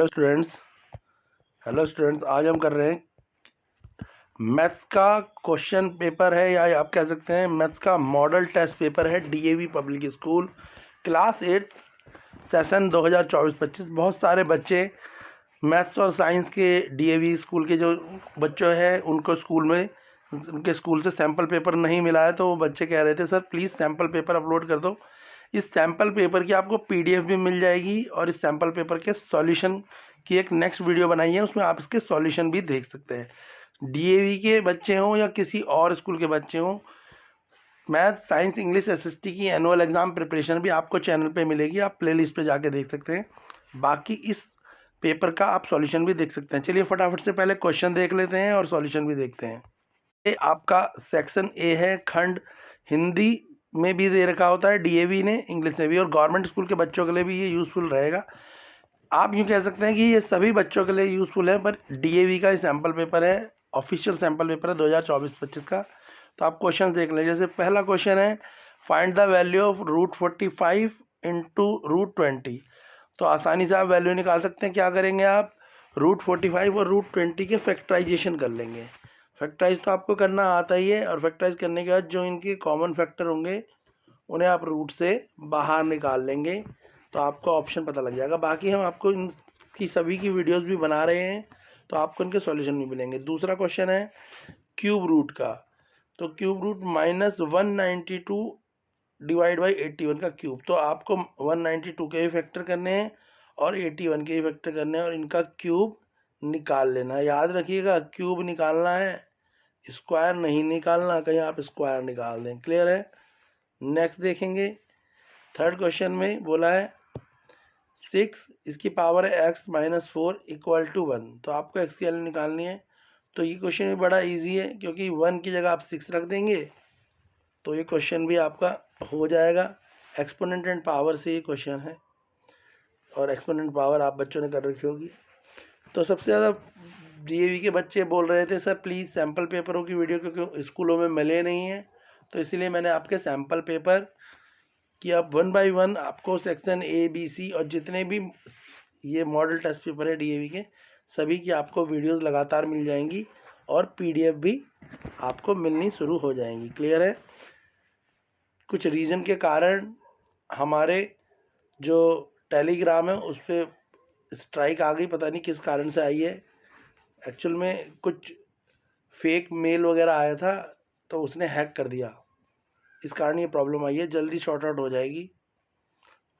Students hello students, आज हम कर रहे हैं मैथ्स का क्वेश्चन पेपर है, या आप कह सकते हैं मैथ्स का मॉडल टेस्ट पेपर है। DAV public school class 8 session 2024-25। बहुत सारे बच्चे मैथ्स और साइंस के डीएवी स्कूल के जो बच्चे हैं उनको उनके स्कूल से सैम्पल पेपर नहीं मिला है, तो वो बच्चे कह रहे थे sir please sample paper upload कर दो। इस सैम्पल पेपर की आपको पीडीएफ भी मिल जाएगी और इस सैम्पल पेपर के सॉल्यूशन की एक नेक्स्ट वीडियो बनाई है, उसमें आप इसके सॉल्यूशन भी देख सकते हैं। डीएवी के बच्चे हों या किसी और स्कूल के बच्चे हों, मैथ साइंस इंग्लिश एसएसटी की एनुअल एग्ज़ाम प्रिपरेशन भी आपको चैनल पे मिलेगी, आप प्लेलिस्ट पे जाके देख सकते हैं। बाकी इस पेपर का आप सॉल्यूशन भी देख सकते हैं। चलिए फटाफट से पहले क्वेश्चन देख लेते हैं और सॉल्यूशन भी देखते हैं। ये आपका सेक्शन ए है, खंड हिंदी में भी दे रखा होता है डीएवी ने, इंग्लिश में भी, और गवर्नमेंट स्कूल के बच्चों के लिए भी ये यूज़फुल रहेगा। आप यूँ कह सकते हैं कि ये सभी बच्चों के लिए यूज़फुल है, पर डीएवी का सैम्पल पेपर है, ऑफिशियल सैम्पल पेपर है 2024-25 का। तो आप क्वेश्चन देख लें। जैसे पहला क्वेश्चन है, find the value of √45 into √20। तो आसानी से आप वैल्यू निकाल सकते हैं। क्या करेंगे आप, √45 और √20 के फैक्टराइजेशन कर लेंगे। फैक्टराइज तो आपको करना आता ही है, और फैक्टराइज करने के बाद जो इनके कॉमन फैक्टर होंगे उन्हें आप रूट से बाहर निकाल लेंगे, तो आपको ऑप्शन पता लग जाएगा। बाकी हम आपको इनकी सभी की वीडियोस भी बना रहे हैं, तो आपको इनके सॉल्यूशन भी मिलेंगे। दूसरा क्वेश्चन है क्यूब रूट का। तो क्यूब रूट -192 डिवाइड बाई 81 का क्यूब। तो आपको 192 के भी फैक्टर करने हैं और 81 के भी फैक्टर करने हैं और इनका क्यूब निकाल लेना है। याद रखिएगा क्यूब निकालना है, स्क्वायर नहीं निकालना, कहीं आप स्क्वायर निकाल दें। क्लियर है। नेक्स्ट देखेंगे, थर्ड क्वेश्चन में बोला है 6 इसकी पावर है x-4 इक्वल टू 1। तो आपको x की वैल्यू निकालनी है। तो ये क्वेश्चन भी बड़ा इजी है, क्योंकि 1 की जगह आप 6 रख देंगे तो ये क्वेश्चन भी आपका हो जाएगा। एक्सपोनेंट एंड पावर से ये क्वेश्चन है, और एक्सपोनेंट पावर आप बच्चों ने कर रखी होगी। तो सबसे ज़्यादा डीएवी के बच्चे बोल रहे थे सर प्लीज़ सैम्पल पेपरों की वीडियो, क्योंकि स्कूलों में मिले नहीं हैं, तो इसलिए मैंने आपके सैम्पल पेपर कि आप 1 बाय 1 आपको सेक्शन ए बी सी और जितने भी ये मॉडल टेस्ट पेपर है डीएवी के, सभी की आपको वीडियोस लगातार मिल जाएंगी और पीडीएफ भी आपको मिलनी शुरू हो जाएंगी। क्लियर है। कुछ रीज़न के कारण हमारे जो टेलीग्राम है उस पर स्ट्राइक आ गई, पता नहीं किस कारण से आई है। एक्चुअल में कुछ फेक मेल वगैरह आया था, तो उसने हैक कर दिया, इस कारण ये प्रॉब्लम आई है। जल्दी शॉर्ट आउट हो जाएगी।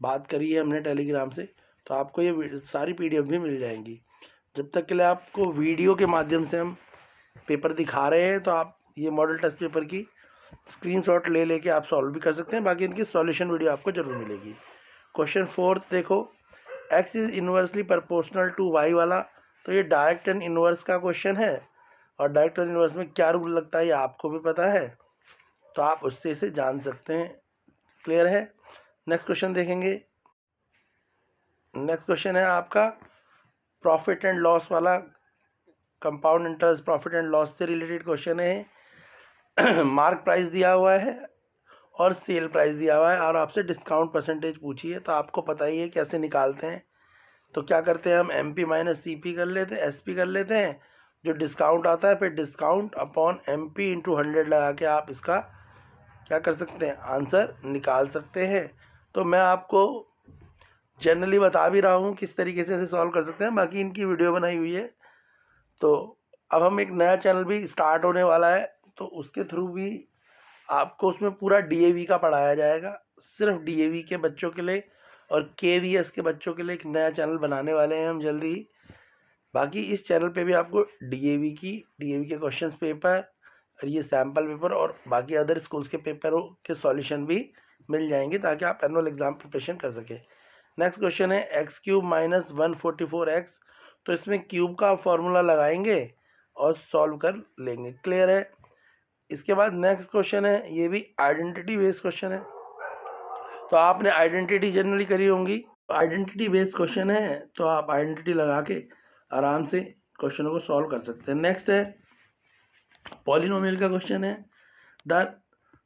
बात करी है हमने टेलीग्राम से, तो आपको ये सारी पीडीएफ भी मिल जाएंगी। जब तक के लिए आपको वीडियो के माध्यम से हम पेपर दिखा रहे हैं, तो आप ये मॉडल टेस्ट पेपर की स्क्रीनशॉट ले लेके आप सॉल्व भी कर सकते हैं। बाकी इनकी सॉल्यूशन वीडियो आपको जरूर मिलेगी। क्वेश्चन 4 देखो, x is inversely proportional to y वाला। तो ये डायरेक्ट एंड इन्वर्स का क्वेश्चन है, और डायरेक्ट एंड इन्वर्स में क्या रूल लगता है ये आपको भी पता है, तो आप उससे इसे जान सकते हैं। क्लियर है। नेक्स्ट क्वेश्चन देखेंगे। नेक्स्ट क्वेश्चन है आपका प्रॉफिट एंड लॉस वाला, compound interest profit and loss से रिलेटेड क्वेश्चन है। मार्क प्राइस दिया हुआ है और सेल प्राइस दिया हुआ है, और आपसे डिस्काउंट परसेंटेज पूछी है। तो आपको पता ही है कैसे निकालते हैं। तो क्या करते हैं, हम MP माइनस CP कर लेते हैं, SP कर लेते हैं, जो डिस्काउंट आता है, फिर डिस्काउंट अपॉन MP इंटू 100 लगा के आप इसका क्या कर सकते हैं, आंसर निकाल सकते हैं। तो मैं आपको जनरली बता भी रहा हूँ किस तरीके से इसे सॉल्व कर सकते हैं, बाकी इनकी वीडियो बनाई हुई है। तो अब हम एक नया चैनल भी स्टार्ट होने वाला है, तो उसके थ्रू भी आपको उसमें पूरा डीएवी का पढ़ाया जाएगा, सिर्फ डीएवी के बच्चों के लिए, और केवीएस के बच्चों के लिए एक नया चैनल बनाने वाले हैं हम जल्दी ही। बाकी इस चैनल पे भी आपको डीएवी के क्वेश्चंस पेपर और ये सैम्पल पेपर और बाकी अदर स्कूल्स के पेपरों के सॉल्यूशन भी मिल जाएंगे, ताकि आप एनुअल एग्ज़ाम प्रिपरेशन कर सकें। नेक्स्ट क्वेश्चन है x³ माइनस 144x। तो इसमें क्यूब का फॉर्मूला लगाएंगे और सॉल्व कर लेंगे। क्लियर है। इसके बाद नेक्स्ट क्वेश्चन है, ये भी आइडेंटिटी बेस्ड क्वेश्चन है। तो आपने आइडेंटिटी जनरली करी होंगी, तो आइडेंटिटी बेस्ड क्वेश्चन है, तो आप आइडेंटिटी लगा के आराम से क्वेश्चनों को सॉल्व कर सकते हैं। नेक्स्ट है पॉलिनोमियल का क्वेश्चन है, the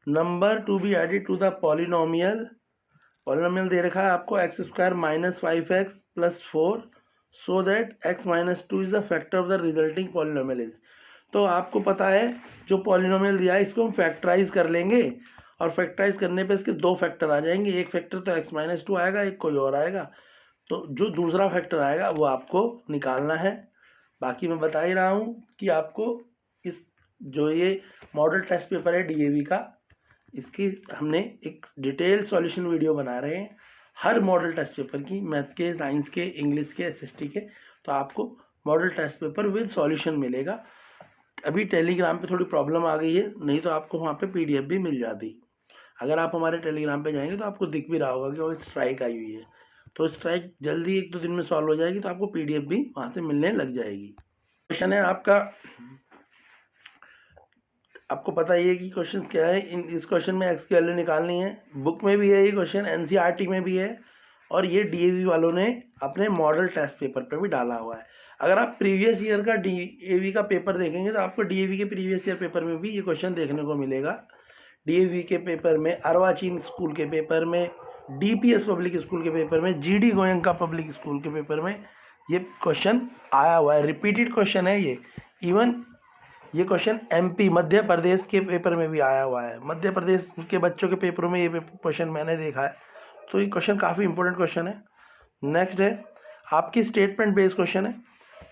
number to be added to the polynomial दे रखा है आपको x² - 5x + 4 so that x minus two is the factor of the resulting polynomial is. तो आपको पता है जो पॉलिनोमियल दिया है इसको हम फैक्टराइज कर लेंगे और फैक्टराइज करने पे इसके दो फैक्टर आ जाएंगे, एक फैक्टर तो x माइनस टू आएगा, एक कोई और आएगा, तो जो दूसरा फैक्टर आएगा वो आपको निकालना है। बाकी मैं बता ही रहा हूँ कि आपको इस जो ये मॉडल टेस्ट पेपर है डीएवी का, इसकी हमने एक डिटेल सॉल्यूशन वीडियो बना रहे हैं हर मॉडल टेस्ट पेपर की, मैथ्स के, साइंस के, इंग्लिश के, एसएसटी के। तो आपको model test paper with solution मिलेगा। अभी टेलीग्राम पे थोड़ी प्रॉब्लम आ गई है, नहीं तो आपको वहाँ पे पीडीएफ भी मिल जाती। अगर आप हमारे टेलीग्राम पे जाएंगे तो आपको दिख भी रहा होगा कि वो स्ट्राइक आई हुई है, तो स्ट्राइक जल्दी 1-2 दिन में सॉल्व हो जाएगी, तो आपको पीडीएफ भी वहाँ से मिलने लग जाएगी। क्वेश्चन है आपका, आपको पता ही है कि क्वेश्चन क्या है। इस क्वेश्चन में एक्स की वैल्यू निकालनी है, बुक में भी है ये क्वेश्चन, एनसीईआरटी में भी है, और ये डीएवी वालों ने अपने मॉडल टेस्ट पेपर पे भी डाला हुआ है। अगर आप प्रीवियस ईयर का डीएवी का पेपर देखेंगे तो आपको डीएवी के प्रीवियस ईयर पेपर में भी ये क्वेश्चन देखने को मिलेगा। डीएवी के पेपर में, अर्वाचीन स्कूल के पेपर में, डीपीएस पब्लिक स्कूल के पेपर में, जीडी गोयंका पब्लिक स्कूल के पेपर में ये क्वेश्चन आया हुआ है। रिपीटेड क्वेश्चन है ये। इवन ये क्वेश्चन एमपी मध्य प्रदेश के पेपर में भी आया हुआ है, मध्य प्रदेश के बच्चों के पेपरों में ये क्वेश्चन मैंने देखा है। तो ये क्वेश्चन काफ़ी इंपॉर्टेंट क्वेश्चन है। नेक्स्ट है आपकी स्टेटमेंट बेस्ड क्वेश्चन है।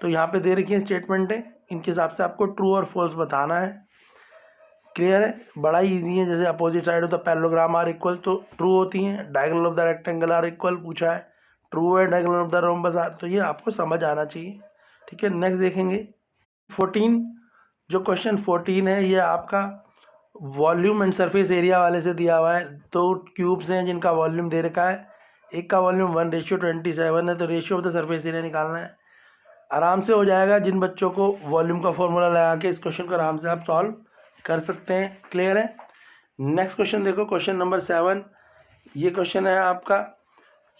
तो यहाँ पे दे रखी है स्टेटमेंट है, इनके हिसाब से आपको ट्रू और फॉल्स बताना है। क्लियर है, बड़ा ही ईजी है। जैसे opposite side of the parallelogram are equal तो ट्रू होती हैं, diagonal of the rectangle are equal पूछा है, ट्रू है, diagonal of the rhombus are, तो ये आपको समझ आना चाहिए। ठीक है, नेक्स्ट देखेंगे 14। जो क्वेश्चन 14 है ये आपका वॉल्यूम एंड सरफेस एरिया वाले से दिया हुआ है। दो क्यूब्स हैं जिनका वॉल्यूम दे रखा है, एक का वॉल्यूम 1:27 है, तो ratio of the surface area निकालना है। आराम से हो जाएगा, जिन बच्चों को वॉल्यूम का फॉर्मूला लगा के इस क्वेश्चन को आराम से आप सॉल्व कर सकते हैं। क्लियर है। नेक्स्ट क्वेश्चन देखो, क्वेश्चन नंबर 7। ये क्वेश्चन है आपका,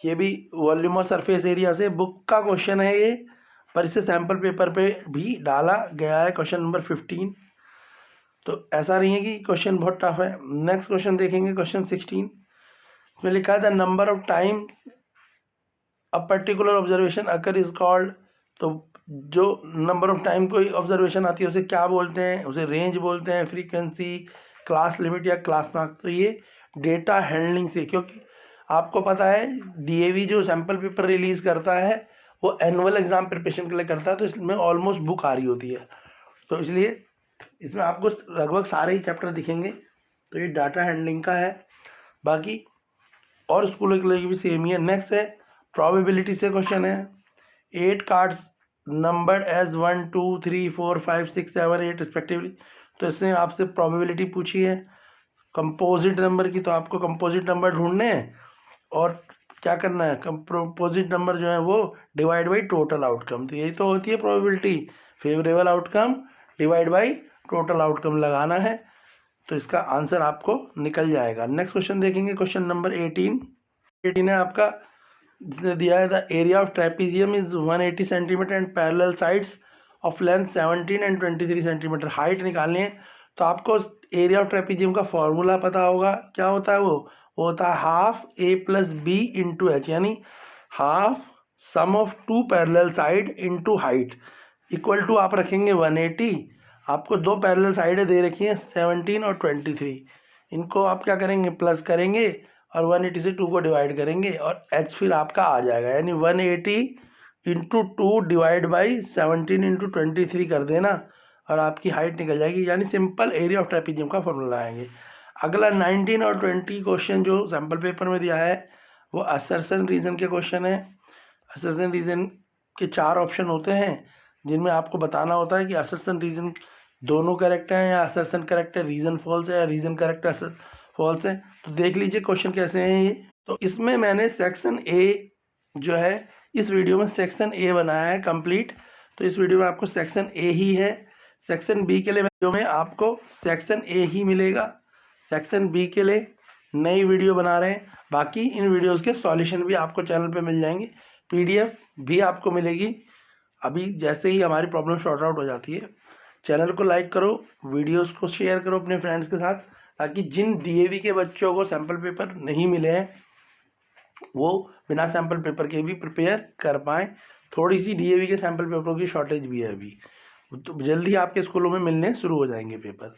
ये भी वॉल्यूम और सरफेस एरिया से बुक का क्वेश्चन है ये, पर इसे सैम्पल पेपर पे भी डाला गया है। क्वेश्चन नंबर 15, तो ऐसा नहीं है कि क्वेश्चन बहुत टफ है। नेक्स्ट क्वेश्चन देखेंगे, क्वेश्चन 16। इसमें लिखा है the number of times a particular observation occur is called. तो जो नंबर ऑफ टाइम कोई ऑब्जर्वेशन आती है उसे क्या बोलते हैं? उसे रेंज बोलते हैं, फ्रीक्वेंसी, क्लास लिमिट या क्लास मार्क्स। तो ये डेटा हैंडलिंग से, क्योंकि आपको पता है डीएवी जो सैम्पल पेपर रिलीज करता है वो एनुअल एग्जाम प्रिपरेशन के लिए करता है, तो इसमें ऑलमोस्ट बुक आ रही होती है, तो इसलिए इसमें आपको लगभग सारे ही चैप्टर दिखेंगे। तो ये डाटा हैंडलिंग का है, बाकी और स्कूलों के लिए भी सेम ही है। नेक्स्ट है प्रोबेबिलिटी से क्वेश्चन है। 8 कार्ड्स नंबर्ड एज 1 2 3 4 5 6 7 8 रिस्पेक्टिवली। तो इसने आपसे प्रोबेबिलिटी पूछी है कंपोजिट नंबर की, तो आपको कंपोजिट नंबर ढूंढने हैं और क्या करना है, कंपोजिट नंबर जो है वो डिवाइड बाई टोटल आउटकम। तो यही तो होती है probability, favourable outcome divide by total outcome लगाना है, तो इसका आंसर आपको निकल जाएगा। नेक्स्ट क्वेश्चन देखेंगे, क्वेश्चन नंबर 18 है आपका, जिसने दिया है the area of trapezium is 180 centimetre and parallel sides of length 17 and 23 centimetre. Height निकालनी है, तो आपको एरिया ऑफ ट्रेपीजियम का फॉर्मूला पता होगा। क्या होता है वो होता है हाफ ए प्लस बी इंटू एच, यानी half sum of two parallel side into height equal to आप रखेंगे 180। आपको दो पैरेलल साइडें दे रखी हैं 17 और 23, इनको आप क्या करेंगे, प्लस करेंगे और 180 से 2 को डिवाइड करेंगे और h फिर आपका आ जाएगा, यानी 180 इंटू 2 डिवाइड बाई 17 इंटू 23 कर देना और आपकी हाइट निकल जाएगी, यानी सिंपल एरिया ऑफ ट्रेपीजियम का फॉर्मूला आएंगे। अगला 19 और 20 क्वेश्चन जो सैम्पल पेपर में दिया है वो असर्शन रीजन के क्वेश्चन है। असर्शन रीजन के 4 ऑप्शन होते हैं, जिनमें आपको बताना होता है कि असर्शन रीजन दोनों करेक्ट हैं या असर्शन करेक्ट है, रीजन फॉल्स है या रीजन करेक्ट है फॉल्स है। तो देख लीजिए क्वेश्चन कैसे हैं ये। तो इसमें मैंने सेक्शन ए जो है, इस वीडियो में सेक्शन ए बनाया है कंप्लीट, तो इस वीडियो में आपको सेक्शन ए ही है। सेक्शन बी के लिए वीडियो में आपको सेक्शन ए ही मिलेगा। सेक्शन बी के लिए नई वीडियो बना रहे हैं। बाकी इन वीडियोस के सॉल्यूशन भी आपको चैनल पे मिल जाएंगे, पीडीएफ भी आपको मिलेगी अभी जैसे ही हमारी प्रॉब्लम सॉर्ट आउट हो जाती है। चैनल को लाइक करो, वीडियोस को शेयर करो अपने फ्रेंड्स के साथ, ताकि जिन डीएवी के बच्चों को सैम्पल पेपर नहीं मिले हैं वो बिना सैम्पल पेपर के भी प्रिपेयर कर पाएँ। थोड़ी सी डीएवी के सैम्पल पेपरों की शॉर्टेज भी है अभी, तो जल्दी आपके स्कूलों में मिलने शुरू हो जाएंगे पेपर।